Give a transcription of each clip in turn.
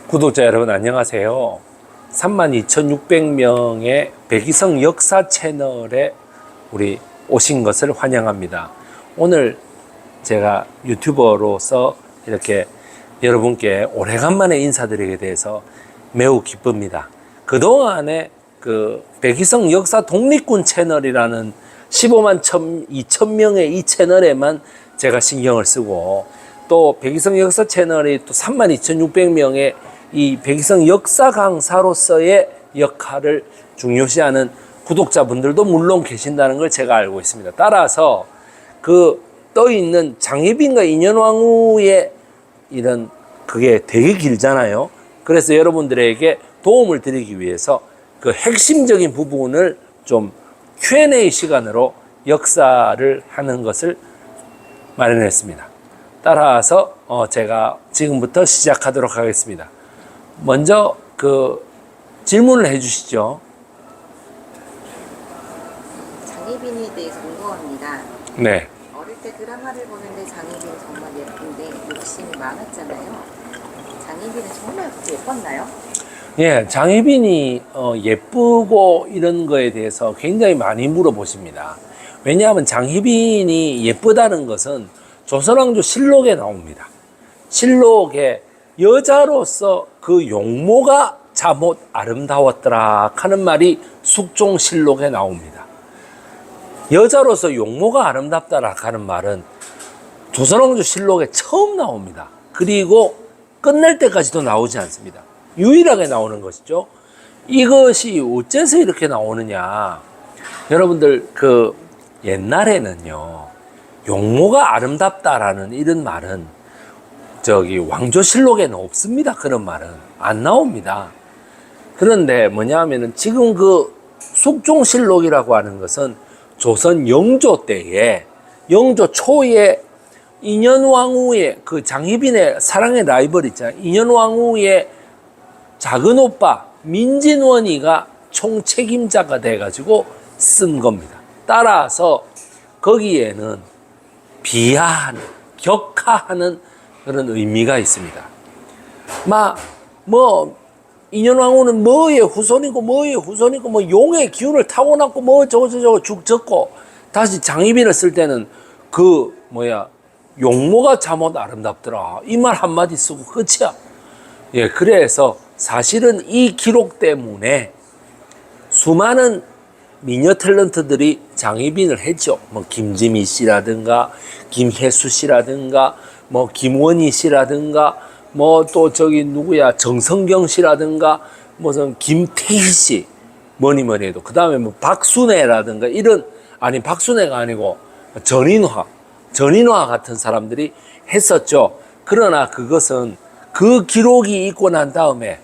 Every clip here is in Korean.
구독자 여러분 안녕하세요. 32,600명의 백이성 역사 채널에 우리 오신 것을 환영합니다. 오늘 제가 유튜버로서 이렇게 여러분께 오래간만에 인사드리게 돼서 매우 기쁩니다. 그동안에 그 백이성 역사 독립군 채널이라는 15만 2천명의 이 채널에만 제가 신경을 쓰고, 또 백이성 역사 채널이 또 32,600명의 이 백이성 역사 강사로서의 역할을 중요시하는 구독자분들도 물론 계신다는 걸 제가 알고 있습니다. 따라서 그 떠있는 장희빈과 인현왕후의 이런 그게 되게 길잖아요. 그래서 여러분들에게 도움을 드리기 위해서 그 핵심적인 부분을 좀 Q&A 시간으로 역사를 하는 것을 마련했습니다. 따라서 제가 지금부터 시작하도록 하겠습니다. 먼저 그 질문을 해주시죠. 장희빈에 대해서 궁금합니다. 네. 어릴 때 드라마를 보는데 장희빈 정말 예쁜데 욕심이 많았잖아요. 장희빈은 정말 그렇게 예뻤나요? 예, 장희빈이 예쁘고 이런 거에 대해서 굉장히 많이 물어보십니다. 왜냐하면 장희빈이 예쁘다는 것은 조선왕조 실록에 나옵니다. 실록에 여자로서 그 용모가 자못 아름다웠더라 하는 말이 숙종실록에 나옵니다. 여자로서 용모가 아름답다라 하는 말은 조선왕조 실록에 처음 나옵니다. 그리고 끝날 때까지도 나오지 않습니다. 유일하게 나오는 것이죠. 이것이 어째서 이렇게 나오느냐. 여러분들 그 옛날에는요, 용모가 아름답다라는 이런 말은 왕조실록에는 없습니다. 그런 말은 안 나옵니다. 그런데 뭐냐 하면은 지금 그 숙종실록이라고 하는 것은 조선 영조 때에, 영조 초에 인현왕후의 그 장희빈의 사랑의 라이벌 있잖아요. 인현왕후의 작은 오빠 민진원이가 총책임자가 돼가지고 쓴 겁니다. 따라서 거기에는 비하하는, 격하하는 그런 의미가 있습니다. 인현왕후는 뭐의 후손이고 용의 기운을 타고났고 저거 죽졌고, 다시 장희빈을 쓸 때는 용모가 자못 아름답더라 이 말 한마디 쓰고 끝이야. 예, 그래서 사실은 이 기록 때문에 수많은 미녀 탤런트들이 장희빈을 했죠. 김지미 씨라든가 김혜수 씨라든가 김원희 씨라든가 정성경 씨라든가 무슨 김태희 씨, 뭐니 해도 그 다음에 박순애라든가 박순애가 아니고 전인화 같은 사람들이 했었죠. 그러나 그것은 그 기록이 있고 난 다음에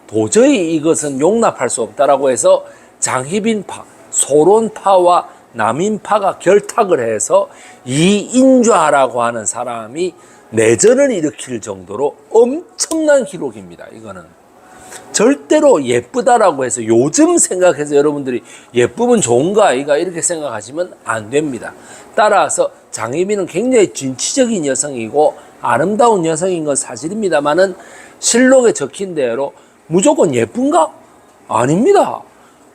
도저히 이것은 용납할 수 없다라고 해서 장희빈파, 소론파와 남인파가 결탁을 해서 이인좌라고 하는 사람이 내전을 일으킬 정도로 엄청난 기록입니다. 이거는 절대로 예쁘다라고 해서 요즘 생각해서 여러분들이 예쁘면 좋은가 아이가 이렇게 생각하시면 안 됩니다. 따라서 장희빈은 굉장히 진취적인 여성이고 아름다운 여성인 건 사실입니다만은 실록에 적힌 대로 무조건 예쁜가? 아닙니다.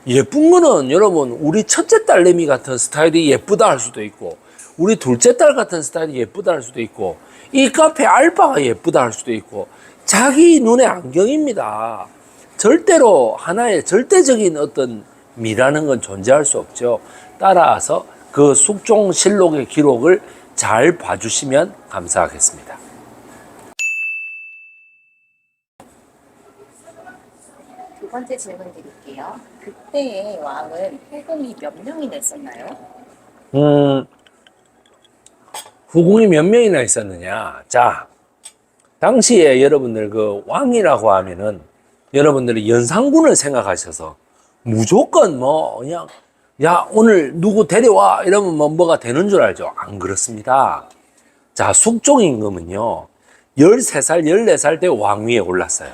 예쁜 거는 여러분 우리 첫째 딸내미 같은 스타일이 예쁘다 할 수도 있고, 우리 둘째 딸 같은 스타일이 예쁘다 할 수도 있고, 이 카페 알바가 예쁘다 할 수도 있고, 자기 눈의 안경입니다. 절대로 하나의 절대적인 어떤 미라는 건 존재할 수 없죠. 따라서 그 숙종실록의 기록을 잘 봐주시면 감사하겠습니다. 두 번째 질문 드릴게요. 그때의 왕은 후궁이 몇 명이나 있었나요? 후궁이 몇 명이나 있었느냐. 자, 당시에 여러분들 그 왕이라고 하면은 여러분들이 연산군을 생각하셔서 무조건 그냥 오늘 누구 데려와 이러면 뭐가 되는 줄 알죠. 안 그렇습니다. 자, 숙종임금은요 13살 14살 때 왕위에 올랐어요.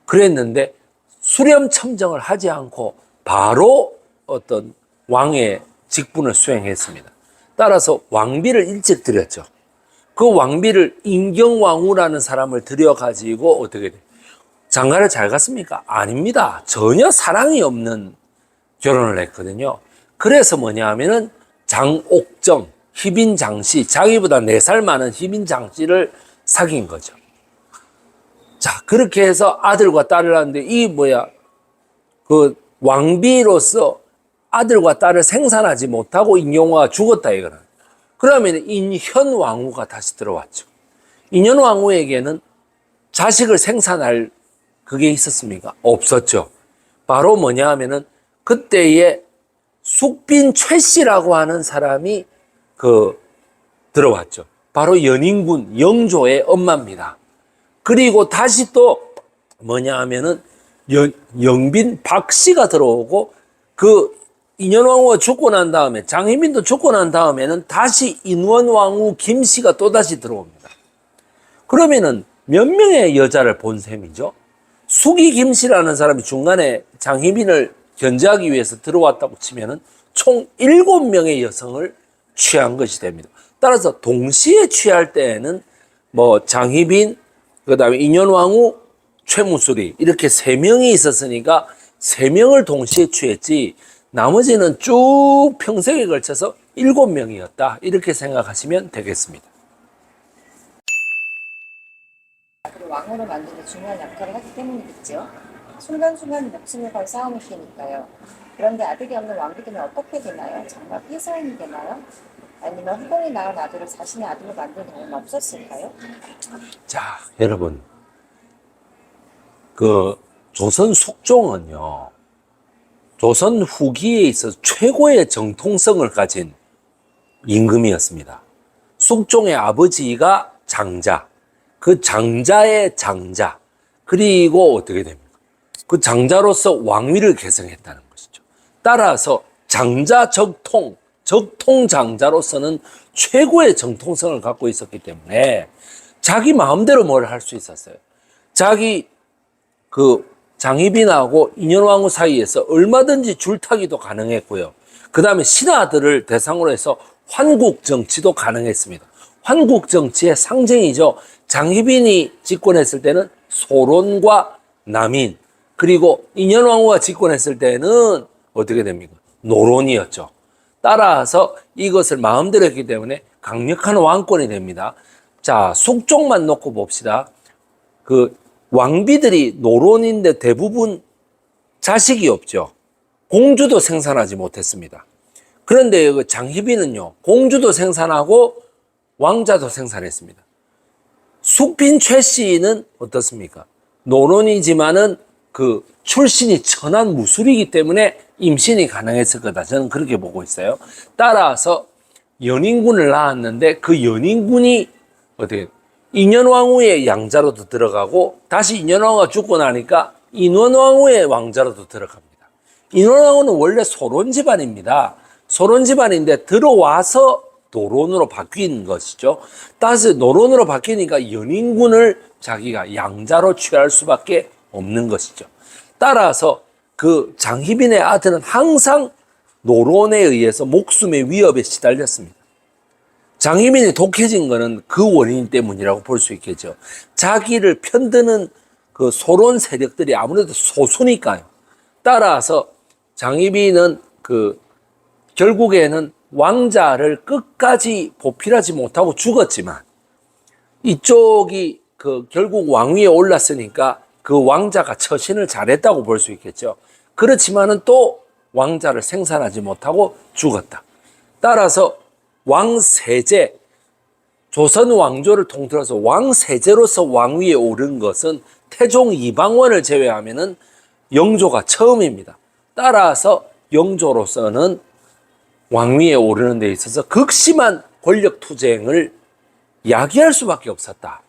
그랬는데 수렴청정을 하지 않고 바로 어떤 왕의 직분을 수행했습니다. 따라서 왕비를 일찍 드렸죠. 그 왕비를 인경왕후라는 사람을 들여가지고 어떻게 돼? 장가를 잘 갔습니까? 아닙니다. 전혀 사랑이 없는 결혼을 했거든요. 그래서 뭐냐 하면은 장옥정, 희빈장씨, 자기보다 4살 많은 희빈장씨를 사귄 거죠. 자, 그렇게 해서 아들과 딸을 낳았는데 그 왕비로서 아들과 딸을 생산하지 못하고 인효왕후가 죽었다 이거는. 그러면 인현왕후가 다시 들어왔죠. 인현왕후에게는 자식을 생산할 그게 있었습니까? 없었죠. 바로 뭐냐 하면은 그때의 숙빈 최씨라고 하는 사람이 들어왔죠. 바로 연인군 영조의 엄마입니다. 그리고 다시 또 뭐냐 하면은 영빈 박씨가 들어오고 그 인현왕후가 죽고 난 다음에 장희빈도 죽고 난 다음에는 다시 인원왕후 김씨가 또다시 들어옵니다. 그러면은 몇 명의 여자를 본 셈이죠? 숙이 김씨라는 사람이 중간에 장희빈을 견제하기 위해서 들어왔다고 치면은 총 7명의 여성을 취한 것이 됩니다. 따라서 동시에 취할 때에는 뭐 장희빈, 그 다음에 인현왕후, 최무수리 이렇게 3명이 있었으니까 3명을 동시에 취했지 나머지는 쭉 평생에 걸쳐서 7명이었다. 이렇게 생각하시면 되겠습니다. 그리고 왕후를 만드는 중요한 역할을 하기 때문이겠죠. 순간순간 목숨을 걸 싸움이니까요. 그런데 아들이 없는 왕비들은 어떻게 되나요? 정말 폐사인이 되나요? 아니면 후궁이 낳은 아들을 자신의 아들로 만드는 경우는 없었을까요? 자, 여러분. 조선 숙종은요, 조선 후기에 있어서 최고의 정통성을 가진 임금이었습니다. 숙종의 아버지가 장자, 그 장자의 장자, 그리고 어떻게 됩니까? 그 장자로서 왕위를 계승했다는 것이죠. 따라서 장자 적통 장자로서는 최고의 정통성을 갖고 있었기 때문에 자기 마음대로 뭘 할 수 있었어요. 자기 장희빈하고 인현왕후 사이에서 얼마든지 줄타기도 가능했고요. 그 다음에 신하들을 대상으로 해서 환국 정치도 가능했습니다. 환국 정치의 상징이죠. 장희빈이 집권했을 때는 소론과 남인, 그리고 인현왕후가 집권했을 때는 어떻게 됩니까? 노론이었죠. 따라서 이것을 마음대로 했기 때문에 강력한 왕권이 됩니다. 자, 숙종만 놓고 봅시다. 왕비들이 노론인데 대부분 자식이 없죠. 공주도 생산하지 못했습니다. 그런데 장희빈은요, 공주도 생산하고 왕자도 생산했습니다. 숙빈 최씨는 어떻습니까? 노론이지만은 출신이 천한 무술이기 때문에 임신이 가능했을 거다. 저는 그렇게 보고 있어요. 따라서 연인군을 낳았는데 그 연인군이 인현왕후의 양자로도 들어가고 다시 인현왕후가 죽고 나니까 인원왕후의 왕자로도 들어갑니다. 인원왕후는 원래 소론 집안입니다. 소론 집안인데 들어와서 노론으로 바뀐 것이죠. 따라서 노론으로 바뀌니까 연인군을 자기가 양자로 취할 수밖에 없는 것이죠. 따라서 그 장희빈의 아들은 항상 노론에 의해서 목숨의 위협에 시달렸습니다. 장희빈이 독해진 거는 그 원인 때문이라고 볼 수 있겠죠. 자기를 편드는 그 소론 세력들이 아무래도 소수니까요. 따라서 장희빈은 결국에는 왕자를 끝까지 보필하지 못하고 죽었지만 이쪽이 결국 왕위에 올랐으니까 그 왕자가 처신을 잘했다고 볼 수 있겠죠. 그렇지만은 또 왕자를 생산하지 못하고 죽었다. 따라서 왕세제, 조선 왕조를 통틀어서 왕세제로서 왕위에 오른 것은 태종 이방원을 제외하면은 영조가 처음입니다. 따라서 영조로서는 왕위에 오르는 데 있어서 극심한 권력 투쟁을 야기할 수밖에 없었다.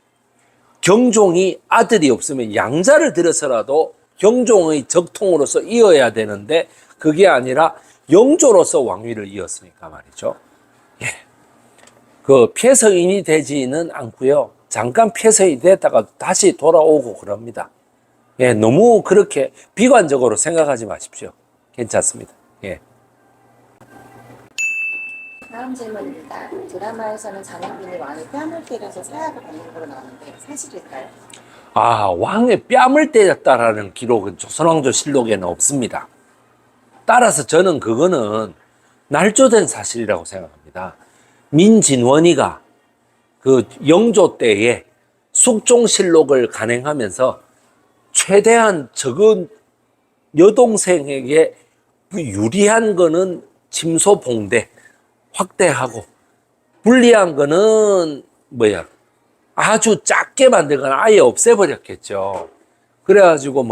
경종이 아들이 없으면 양자를 들여서라도 경종의 적통으로서 이어야 되는데 그게 아니라 영조로서 왕위를 이었으니까 말이죠. 예. 폐서인이 되지는 않고요. 잠깐 폐서인이 됐다가 다시 돌아오고 그럽니다. 예, 너무 그렇게 비관적으로 생각하지 마십시오. 괜찮습니다. 예. 다음 질문입니다. 드라마에서는 장희빈이 왕의 뺨을 때려서 사약을 받는 걸로 나오는데 사실일까요? 왕의 뺨을 때렸다라는 기록은 조선왕조실록에는 없습니다. 따라서 저는 그거는 날조된 사실이라고 생각합니다. 민진원이가 그 영조 때에 숙종실록을 간행하면서 최대한 적은 여동생에게 유리한 거는 침소봉대 확대하고 불리한 거는 아주 작게 만들거나 아예 없애버렸겠죠. 그래가지고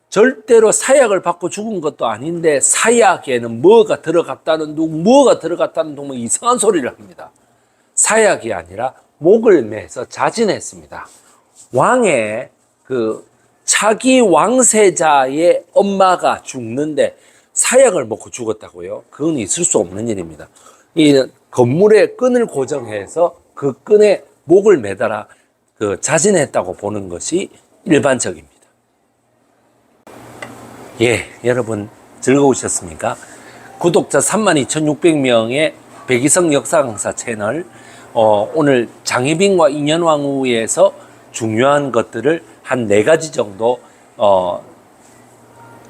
절대로 사약을 받고 죽은 것도 아닌데 사약에는 뭐가 들어갔다는 둥 이상한 소리를 합니다. 사약이 아니라 목을 매서 자진했습니다. 왕의 차기 왕세자의 엄마가 죽는데 사약을 먹고 죽었다고요? 그건 있을 수 없는 일입니다. 이 건물에 끈을 고정해서 그 끈에 목을 매달아 자진했다고 보는 것이 일반적입니다. 예, 여러분 즐거우셨습니까? 구독자 32,600명의 백이성 역사강사 채널, 오늘 장희빈과 인현왕후에서 중요한 것들을 한 4가지 정도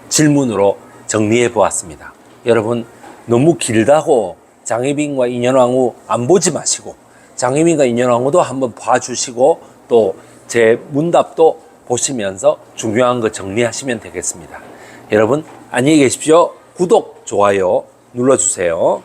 질문으로 정리해 보았습니다. 여러분 너무 길다고 장희빈과 인현왕후 안 보지 마시고 장희빈과 인현왕후도 한번 봐주시고 또 제 문답도 보시면서 중요한 거 정리하시면 되겠습니다. 여러분 안녕히 계십시오. 구독, 좋아요 눌러주세요.